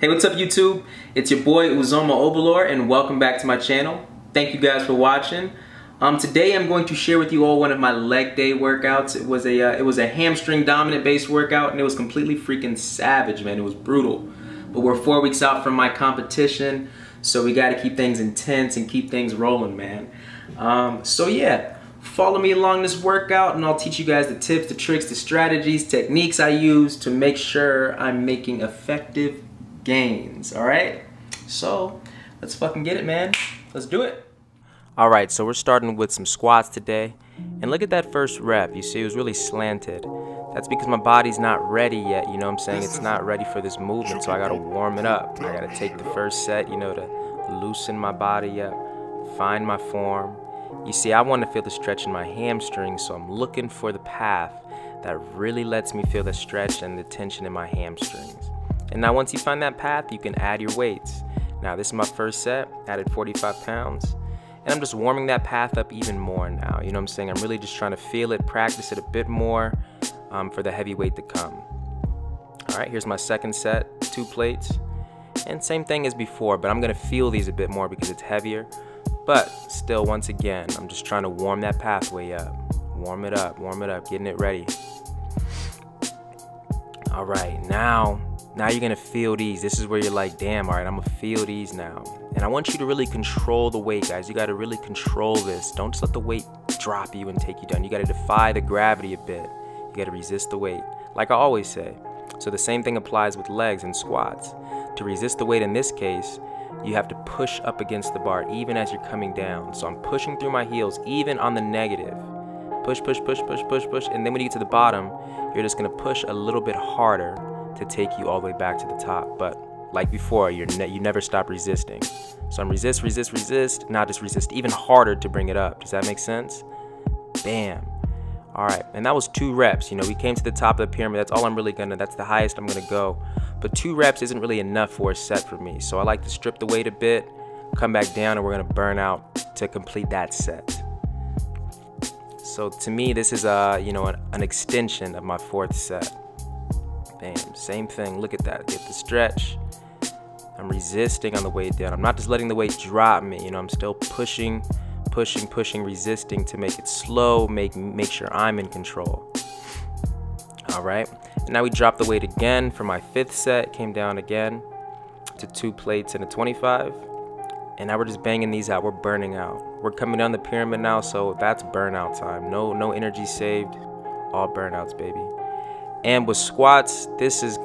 Hey, what's up YouTube? It's your boy Uzoma Obalor and welcome back to my channel. Thank you guys for watching. Today I'm going to share with you all one of my leg day workouts. It was a hamstring dominant based workout and it was completely freaking savage, man. It was brutal. But we're 4 weeks out from my competition, so we got to keep things intense and keep things rolling, man. So yeah, follow me along this workout and I'll teach you guys the tips, the tricks, the strategies, techniques I use to make sure I'm making effective gains. All right, so let's fucking get it, man. Let's do it. All right, so we're starting with some squats today, and look at that first rep. You see it was really slanted. That's because my body's not ready yet, you know what I'm saying? It's not ready for this movement, so I gotta warm it up. I gotta take the first set, you know, to loosen my body up, find my form. You see, I want to feel the stretch in my hamstrings, so I'm looking for the path that really lets me feel the stretch and the tension in my hamstrings. And now once you find that path, you can add your weights. Now this is my first set, added 45 pounds. And I'm just warming that path up even more now. You know what I'm saying? I'm really just trying to feel it, practice it a bit more for the heavy weight to come. All right, here's my second set, 2 plates. And same thing as before, but I'm gonna feel these a bit more because it's heavier. But still, once again, I'm just trying to warm that pathway up. Warm it up, getting it ready. All right, now you're gonna feel these. This is where you're like, damn, all right, I'm gonna feel these now. And I want you to really control the weight, guys. You gotta really control this. Don't just let the weight drop you and take you down. You gotta defy the gravity a bit. You gotta resist the weight, like I always say. So the same thing applies with legs and squats. To resist the weight in this case, you have to push up against the bar even as you're coming down. So I'm pushing through my heels even on the negative. Push, push, push, push, push, push. And then when you get to the bottom, you're just gonna push a little bit harder to take you all the way back to the top. But like before, you never stop resisting. So I'm resist, resist, resist. Now just resist even harder to bring it up. Does that make sense? Bam. All right, and that was 2 reps. You know, we came to the top of the pyramid. That's all I'm really that's the highest I'm gonna go. But 2 reps isn't really enough for a set for me. So I like to strip the weight a bit, come back down, and we're gonna burn out to complete that set. So to me, this is you know, an extension of my 4th set. Bam, same thing, look at that, get the stretch. I'm resisting on the way down. I'm not just letting the weight drop me, you know, I'm still pushing, pushing, pushing, resisting to make it slow, make sure I'm in control. All right, and now we drop the weight again for my 5th set, came down again to 2 plates and a 25. And now we're just banging these out, we're burning out. We're coming down the pyramid now, so that's burnout time. No energy saved, all burnouts, baby. And with squats, this is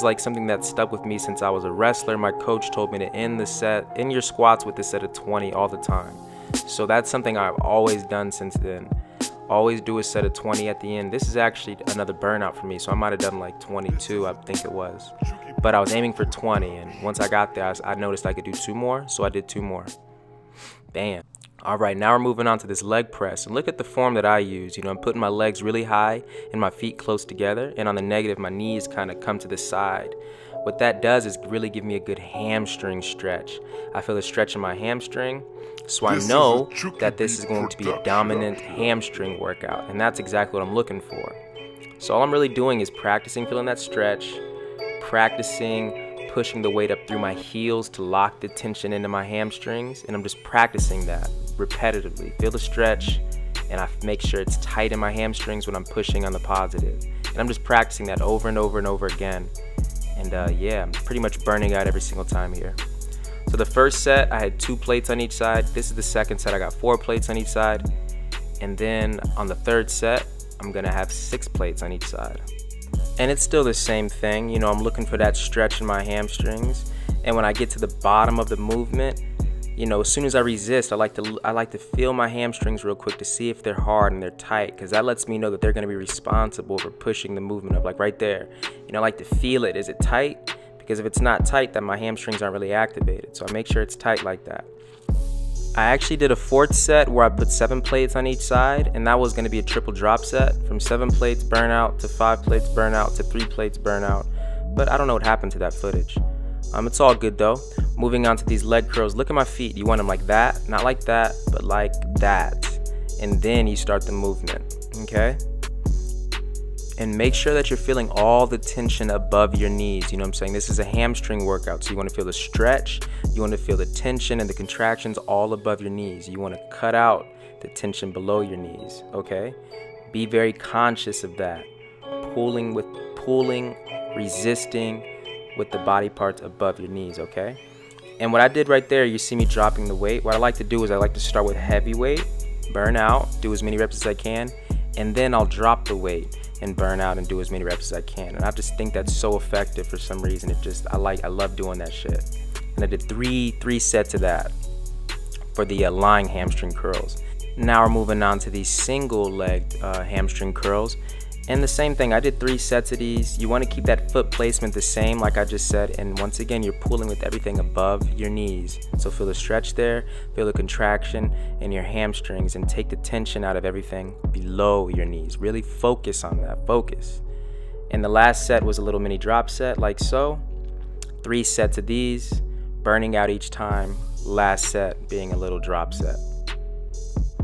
like something that stuck with me since I was a wrestler. My coach told me to end your squats with a set of 20 all the time. So that's something I've always done since then. Always do a set of 20 at the end. This is actually another burnout for me, so I might have done like 22, I think it was. But I was aiming for 20, and once I got there, I noticed I could do 2 more, so I did 2 more. Bam. All right, now we're moving on to this leg press, and look at the form that I use. You know, I'm putting my legs really high and my feet close together, and on the negative, my knees kind of come to the side. What that does is really give me a good hamstring stretch. I feel a stretch in my hamstring, so I know that this is going to be a dominant hamstring workout, and that's exactly what I'm looking for. So all I'm really doing is practicing feeling that stretch, practicing pushing the weight up through my heels to lock the tension into my hamstrings, and I'm just practicing that repetitively. Feel the stretch, and I make sure it's tight in my hamstrings when I'm pushing on the positive. And I'm just practicing that over and over and over again. And yeah, I'm pretty much burning out every single time here. So the first set, I had 2 plates on each side. This is the second set, I got 4 plates on each side. And then on the 3rd set, I'm gonna have 6 plates on each side. And it's still the same thing, you know, I'm looking for that stretch in my hamstrings. And when I get to the bottom of the movement, you know, as soon as I resist, I like to feel my hamstrings real quick to see if they're hard and they're tight, because that lets me know that they're gonna be responsible for pushing the movement up, like right there. You know, I like to feel it. Is it tight? Because if it's not tight, then my hamstrings aren't really activated. So I make sure it's tight like that. I actually did a 4th set where I put 7 plates on each side, and that was gonna be a triple drop set from 7 plates burnout to 5 plates burnout to 3 plates burnout. But I don't know what happened to that footage. It's all good though. Moving on to these leg curls. Look at my feet. You want them like that, not like that, but like that. And then you start the movement, okay? And make sure that you're feeling all the tension above your knees. You know what I'm saying? This is a hamstring workout, so you want to feel the stretch, you want to feel the tension and the contractions all above your knees. You want to cut out the tension below your knees, okay? Be very conscious of that. Pulling, resisting with the body parts above your knees, okay? And what I did right there, you see me dropping the weight. What I like to do is I like to start with heavy weight, burn out, do as many reps as I can, and then I'll drop the weight and burn out and do as many reps as I can. And I just think that's so effective for some reason. I love doing that shit. And I did three sets of that for the lying hamstring curls. Now we're moving on to these single legged hamstring curls. And the same thing, I did 3 sets of these. You want to keep that foot placement the same like I just said, and once again, you're pulling with everything above your knees. So feel the stretch there, feel the contraction in your hamstrings, and take the tension out of everything below your knees. Really focus on that, focus. And the last set was a little mini drop set like so. 3 sets of these, burning out each time, last set being a little drop set.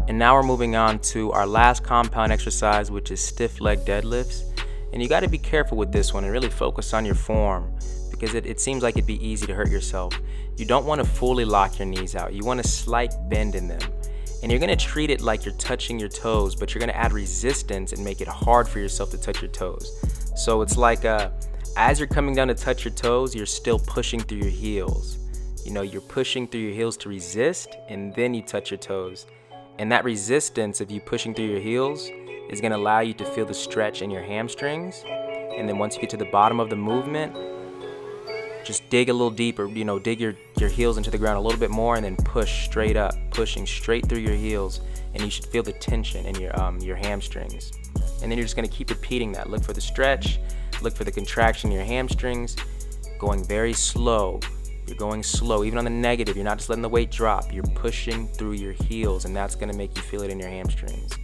And now we're moving on to our last compound exercise, which is stiff leg deadlifts. And you got to be careful with this one and really focus on your form, because it seems like it'd be easy to hurt yourself. You don't want to fully lock your knees out. You want a slight bend in them. And you're going to treat it like you're touching your toes, but you're going to add resistance and make it hard for yourself to touch your toes. So it's like as you're coming down to touch your toes, you're still pushing through your heels. You know, you're pushing through your heels to resist, and then you touch your toes. And that resistance of you pushing through your heels is going to allow you to feel the stretch in your hamstrings. And then once you get to the bottom of the movement, just dig a little deeper, you know, dig your heels into the ground a little bit more, and then push straight up, pushing straight through your heels. And you should feel the tension in your hamstrings. And then you're just going to keep repeating that. Look for the stretch, look for the contraction in your hamstrings, going very slow. You're going slow, even on the negative. You're not just letting the weight drop. You're pushing through your heels, and that's gonna make you feel it in your hamstrings.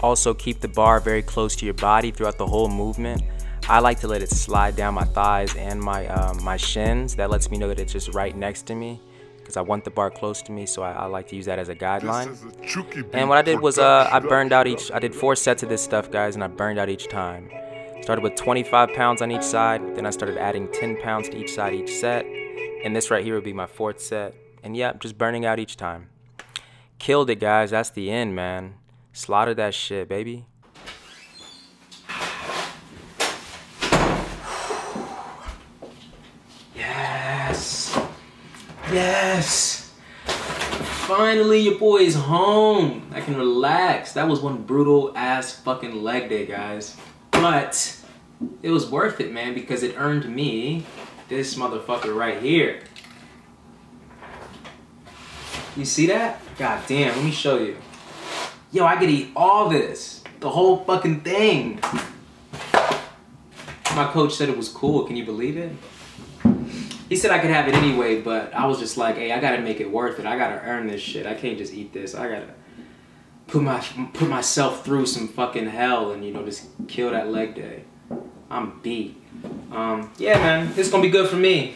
Also, keep the bar very close to your body throughout the whole movement. I like to let it slide down my thighs and my shins. That lets me know that it's just right next to me, because I want the bar close to me, so I like to use that as a guideline. And what I did was I did 4 sets of this stuff, guys, and I burned out each time. Started with 25 pounds on each side, then I started adding 10 pounds to each side each set. And this right here would be my 4th set. And yeah, just burning out each time. Killed it, guys. That's the end, man. Slaughtered that shit, baby. Yes. Yes. Finally, your boy's home. I can relax. That was one brutal ass fucking leg day, guys. But it was worth it, man, because it earned me this motherfucker right here. You see that? God damn, let me show you. Yo, I could eat all this. The whole fucking thing. My coach said it was cool. Can you believe it? He said I could have it anyway, but I was just like, hey, I gotta make it worth it. I gotta earn this shit. I can't just eat this. I gotta put myself through some fucking hell and, you know, just kill that leg day. I'm beat. Yeah, man, this is gonna be good for me.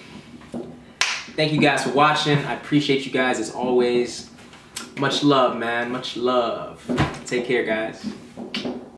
Thank you guys for watching. I appreciate you guys as always. Much love, man. Much love. Take care, guys.